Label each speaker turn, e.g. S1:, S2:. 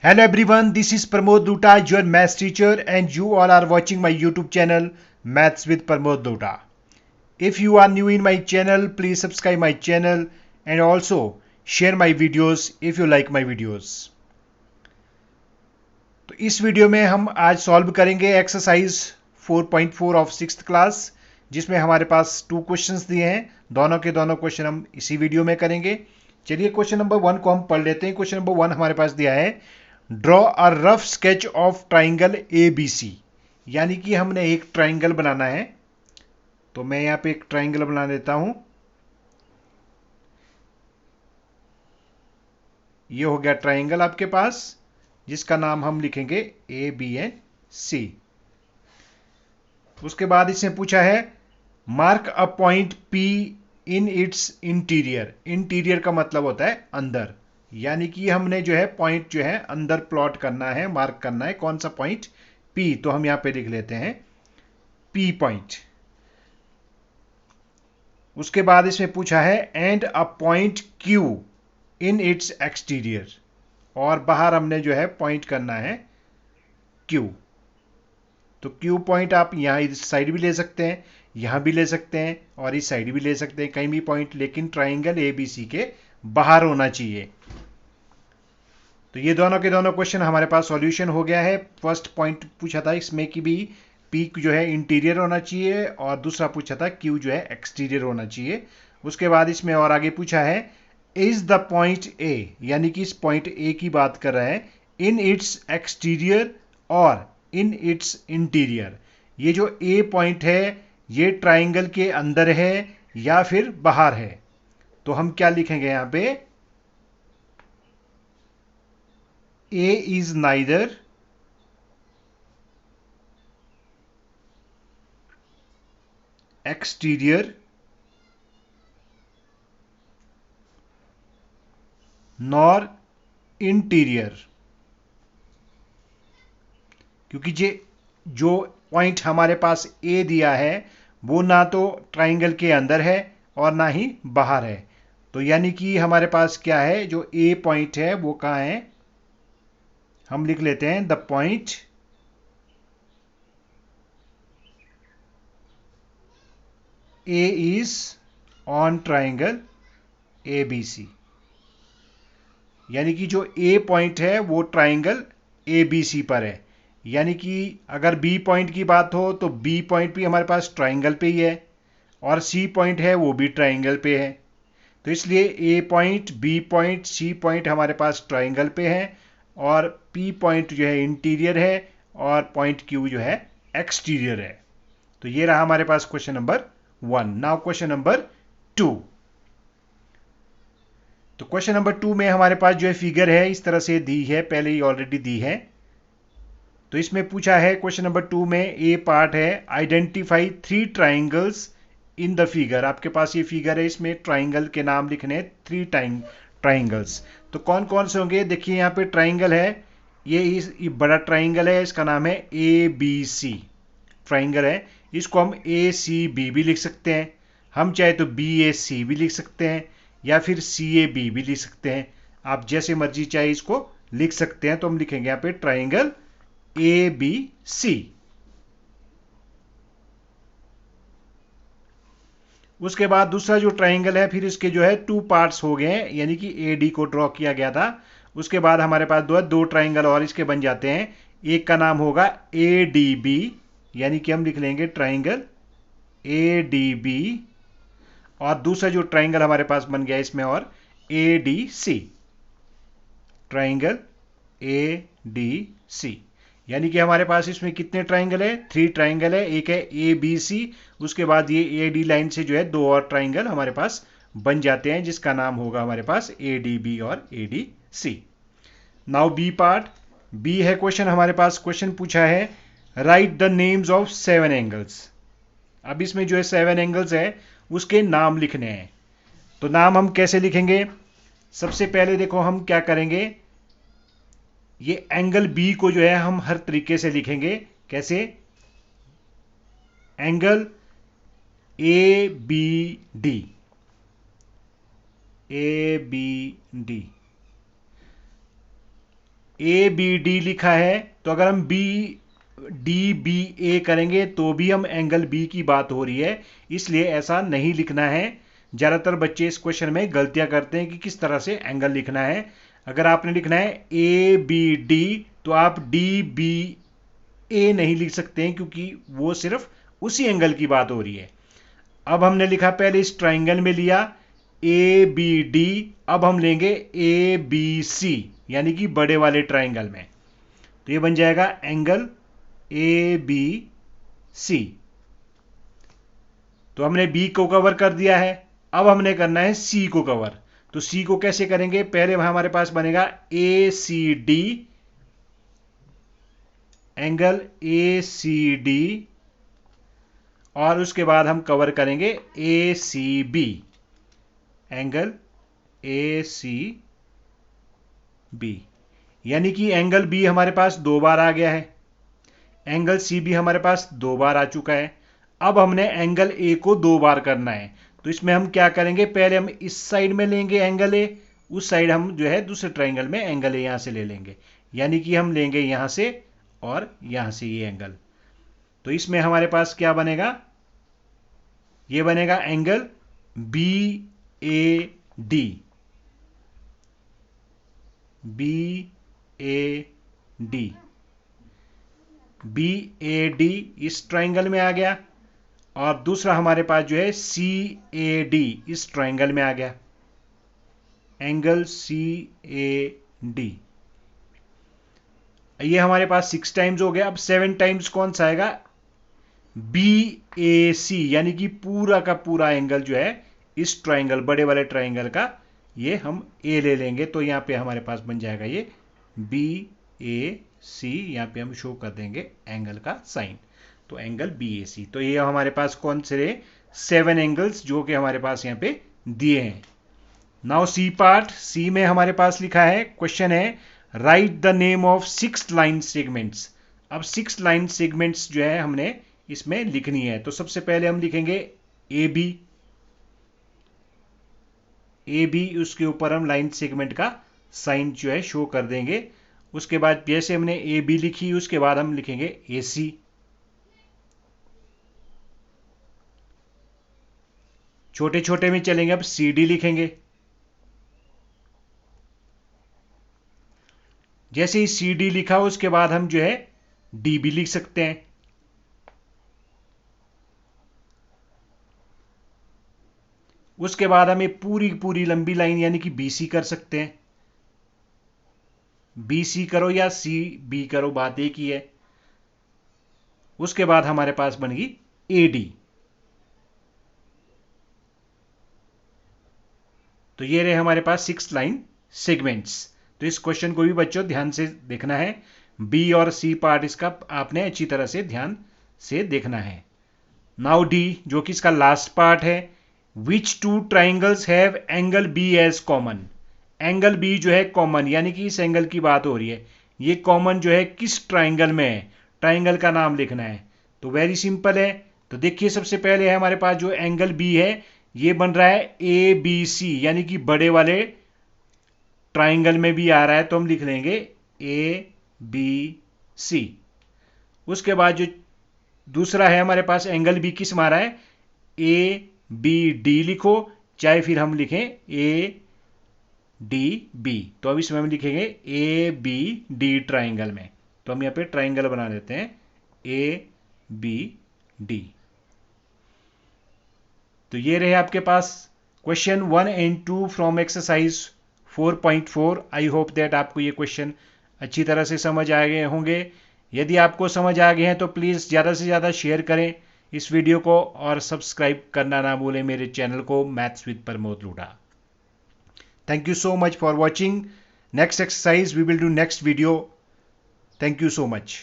S1: Hello everyone, this is Pramod Luta, your maths teacher, and you all are watching my YouTube channel Maths with Pramod Luta. If you are new in my channel, please subscribe my channel and also share my videos if you like my videos. तो इस video में हम आज solve करेंगे exercise 4.4 of 6th class, जिसमें हमारे पास 2 questions दिए हैं। दोनों के दोनों क्वेश्चन हम इसी वीडियो में करेंगे। चलिए क्वेश्चन नंबर 1 को हम पढ़ लेते हैं। क्वेश्चन नंबर 1 हमारे पास दिया है, draw a rough sketch of triangle A B C. यानी कि हमने एक ट्राइंगल बनाना है। तो मैं यहां पे एक ट्राइंगल बना देता हूं। ये हो गया ट्राइंगल आपके पास, जिसका नाम हम लिखेंगे ए बी एंड सी। उसके बाद इसने पूछा है, mark a point P in its interior. Interior का मतलब होता है अंदर, यानी कि हमने जो है पॉइंट जो है अंदर प्लॉट करना है, मार्क करना है। कौन सा पॉइंट? पी। तो हम यहां पे लिख लेते हैं पी पॉइंट। उसके बाद इसमें पूछा है, and a point Q in its exterior. और बाहर हमने जो है पॉइंट करना है क्यू। तो क्यू पॉइंट आप यहां इस साइड भी ले सकते हैं, यहां भी ले सकते हैं और इस साइड भी ले सकते हैं, कहीं भी पॉइंट, लेकिन ट्राइंगल एबीसी के बाहर होना चाहिए। तो ये दोनों के दोनों क्वेश्चन हमारे पास सॉल्यूशन हो गया है। फर्स्ट पॉइंट पूछा था इसमें कि भी पी जो है इंटीरियर होना चाहिए, और दूसरा पूछा था क्यू जो है एक्सटीरियर होना चाहिए। उसके बाद इसमें और आगे पूछा है, इज द पॉइंट ए, यानी कि इस पॉइंट ए की बात कर रहा है, इन इट्स एक्सटीरियर और इन इट्स इंटीरियर। ये जो ए पॉइंट है ये ट्राइंगल के अंदर है या फिर बाहर है। तो हम क्या लिखेंगे यहां पे, A is neither exterior nor interior। क्योंकि जो पॉइंट हमारे पास ए दिया है वो ना तो ट्राइंगल के अंदर है और ना ही बाहर है। तो यानी कि हमारे पास क्या है, जो ए पॉइंट है वो कहाँ है, हम लिख लेते हैं the point A is on triangle A B C. यानी कि जो ए पॉइंट है वो ट्राइंगल ए बी सी पर है। यानी कि अगर बी पॉइंट की बात हो तो बी पॉइंट भी हमारे पास ट्राइंगल पे ही है, और सी पॉइंट है वो भी ट्राइंगल पे है। तो इसलिए A point, B point, C point हमारे पास ट्राइंगल पे है, और पी पॉइंट जो है इंटीरियर है, और पॉइंट क्यू जो है एक्सटीरियर है। तो ये रहा हमारे पास question number 1। Now question number 2। तो क्वेश्चन नंबर 2 में हमारे पास जो है फिगर है इस तरह से दी है, पहले ही ऑलरेडी दी है। तो इसमें पूछा है क्वेश्चन नंबर 2 में, ए पार्ट है, identify 3 triangles in the figure. आपके पास ये फिगर है, इसमें ट्राइंगल के नाम लिखने हैं, 3 ट्राइंगल्स। तो कौन कौन से होंगे? देखिए यहाँ पे ट्राइंगल है, ये बड़ा ट्राइंगल है, इसका नाम है ए बी सी ट्राइंगल है। इसको हम ए सी बी भी लिख सकते हैं, हम चाहे तो बी ए सी भी लिख सकते हैं, या फिर सी ए बी भी लिख सकते हैं। आप जैसे मर्जी चाहे इसको लिख सकते हैं। तो हम लिखेंगे यहाँ पे ट्राइंगल ए बी सी। उसके बाद दूसरा जो ट्राइंगल है, फिर इसके जो है 2 पार्ट्स हो गए हैं, यानी कि ए डी को ड्रॉ किया गया था। उसके बाद हमारे पास दो ट्राइंगल और इसके बन जाते हैं। एक का नाम होगा ए डी बी, यानी कि हम लिख लेंगे ट्राइंगल ए डी बी, और दूसरा जो ट्राइंगल हमारे पास बन गया इसमें और A D C, triangle A D C. यानी कि हमारे पास इसमें कितने ट्राइंगल है? 3 ट्राइंगल है। एक है ए बी सी, उसके बाद ये ए डी लाइन से जो है 2 और ट्राइंगल हमारे पास बन जाते हैं, जिसका नाम होगा हमारे पास ए डी बी और A D C. Now B part. B है क्वेश्चन हमारे पास। क्वेश्चन पूछा है, write the names of 7 angles. अब इसमें जो है 7 एंगल्स है उसके नाम लिखने हैं। तो नाम हम कैसे लिखेंगे? सबसे पहले देखो हम क्या करेंगे, ये एंगल बी को जो है हम हर तरीके से लिखेंगे। कैसे? Angle A B D, A B D. ABD लिखा है, तो अगर हम DBA करेंगे तो भी हम एंगल बी की बात हो रही है, इसलिए ऐसा नहीं लिखना है। ज़्यादातर बच्चे इस क्वेश्चन में गलतियां करते हैं कि किस तरह से एंगल लिखना है। अगर आपने लिखना है ABD तो आप DBA नहीं लिख सकते हैं, क्योंकि वो सिर्फ उसी एंगल की बात हो रही है। अब हमने लिखा, पहले इस ट्राइंगल में लिया ABD, अब हम लेंगे ABC यानी कि बड़े वाले ट्राइंगल में, तो ये बन जाएगा एंगल ABC। तो हमने B को कवर कर दिया है, अब हमने करना है C को कवर। तो C को कैसे करेंगे, पहले हमारे पास बनेगा ACD, एंगल ACD, और उसके बाद हम कवर करेंगे ACB, एंगल ACB, यानी कि एंगल B हमारे पास 2 बार आ गया है, एंगल CB हमारे पास 2 बार आ चुका है। अब हमने एंगल A को 2 बार करना है, तो इसमें हम क्या करेंगे, पहले हम इस साइड में लेंगे एंगल A, उस साइड हम जो है दूसरे ट्राइंगल में एंगल A यहां से ले लेंगे, यानी कि हम लेंगे यहां से और यहां से ये एंगल। तो इसमें हमारे पास क्या बनेगा, ये बनेगा एंगल BAD, BAD इस ट्राइंगल में आ गया, और दूसरा हमारे पास जो है CAD इस ट्राइंगल में आ गया, एंगल CAD। ये हमारे पास 6 टाइम्स हो गया। अब 7 टाइम्स कौन सा आएगा, BAC, यानी कि पूरा का पूरा एंगल जो है इस ट्राइंगल, बड़े वाले ट्राइंगल का, ये हम A ले लेंगे, तो यहां पे हमारे पास बन जाएगा ये BAC, यहां पे हम शो कर देंगे एंगल का साइन, तो एंगल BAC। तो ये हमारे पास कौन से 7 एंगल्स जो कि हमारे पास यहाँ पे दिए हैं। नाउ C पार्ट, C में हमारे पास लिखा है, क्वेश्चन है write the name of 6 line segments. अब 6 लाइन सेगमेंट्स जो है हमने इसमें लिखनी है, तो सबसे पहले हम लिखेंगे AB, उसके ऊपर हम लाइन सेगमेंट का साइन जो है शो कर देंगे। उसके बाद जैसे हमने AB लिखी, उसके बाद हम लिखेंगे AC, छोटे छोटे में चलेंगे, अब CD लिखेंगे। जैसे ही CD लिखा उसके बाद हम जो है DB लिख सकते हैं। उसके बाद हम ये पूरी पूरी लंबी लाइन यानी कि BC कर सकते हैं, BC करो या CB करो, बात एक ही है। उसके बाद हमारे पास बन गई AD। तो ये रहे हमारे पास 6 लाइन सेगमेंट्स। तो इस क्वेश्चन को भी बच्चों ध्यान से देखना है, B और C पार्ट इसका आपने अच्छी तरह से ध्यान से देखना है। नाउ D, जो कि इसका लास्ट पार्ट है, which 2 triangles have angle B as common. Angle B जो है कॉमन, यानी कि इस एंगल की बात हो रही है, ये कॉमन जो है किस ट्राइंगल में है, ट्राइंगल का नाम लिखना है। तो वेरी सिंपल है। तो देखिए सबसे पहले है हमारे पास जो एंगल B है, ये बन रहा है ABC, यानी कि बड़े वाले ट्राइंगल में भी आ रहा है, तो हम लिख लेंगे ABC। उसके बाद जो दूसरा है हमारे पास एंगल B किस मारा है, ABD लिखो, चाहे फिर हम लिखें ADB। तो अब इसमें हम लिखेंगे ABD ट्राइंगल में, तो हम यहाँ पे ट्राइंगल बना देते हैं ABD। तो ये रहे आपके पास question 1 and 2 from exercise 4.4। I hope that आपको ये क्वेश्चन अच्छी तरह से समझ आ गए होंगे। यदि आपको समझ आ गए हैं तो प्लीज़ ज़्यादा से ज़्यादा शेयर करें इस वीडियो को, और सब्सक्राइब करना ना भूलें मेरे चैनल को maths with Pramod Ludha. Thank you so much for watching. Next exercise we will do next video. Thank you so much.